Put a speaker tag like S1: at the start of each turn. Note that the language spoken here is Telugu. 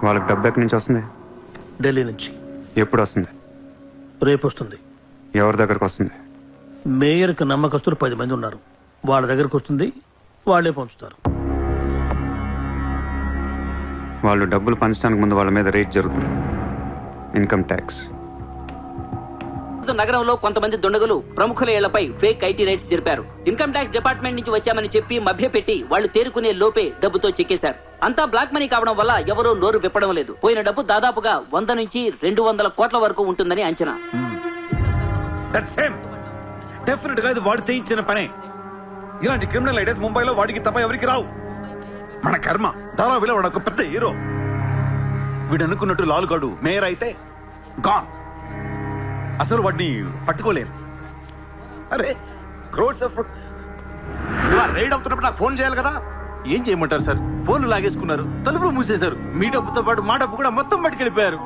S1: వాళ్ళకి డబ్బు ఎక్కడి నుంచి వస్తుంది?
S2: ఢిల్లీ నుంచి.
S1: ఎప్పుడు వస్తుంది?
S2: రేపు వస్తుంది.
S1: ఎవరి దగ్గరకు వస్తుంది?
S2: మేయర్కి నమ్మకస్తులు 10 మంది ఉన్నారు. వాళ్ళ దగ్గరకు వస్తుంది, వాళ్ళే పంచుతారు.
S1: వాళ్ళు డబ్బులు పంచడానికి ముందు వాళ్ళ మీద రేట్ జరుగుతుంది, ఇన్కమ్ ట్యాక్స్.
S3: నగరంలో కొంతమంది దుండగులు ప్రముఖుల ఇళ్లపై ఫేక్ ఐటీ రైట్స్ జరిపారు. ఇన్కమ్ ట్యాక్స్ డిపార్ట్మెంట్ నుంచి వచ్చామని చెప్పి మభ్యపెట్టి వాళ్ళు తేరుకునే లోపే డబ్బుతో చెక్కేశారు. అంతా బ్లాక్ మనీ కావడం వల్ల ఎవరూ నోరు విప్పడం లేదు. పోయిన డబ్బు దాదాపుగా 100 నుంచి 200 కోట్ల వరకు ఉంటుందని అంచనా.
S4: డెఫినెట్ గా ఇది వాడు చేయించిన పనే. ఇలాంటి క్రిమినల్ ఐడియాస్ ముంబైలో వాడికి తప్ప ఎవరికి రావు. మన కర్మ ధారావిలో వాడు ఒక పెద్ద హీరో. వీడు అనుకున్నట్టు లాలుగాడు మేయర్ అయితే గాన్. అసలు వాడిని పట్టుకోలేరు. అరే క్రోడ్స్ ఆఫ్ రైడ్ అవుతున్నప్పుడు నాకు ఫోన్ చేయాలి కదా. ఏం చేయమంటారు సార్? ఫోన్లు లాగేసుకున్నారు, తలుపులు మూసేశారు. మీ డబ్బుతో పాటు మా డబ్బు కూడా మొత్తం పట్టుకెళ్ళిపోయారు.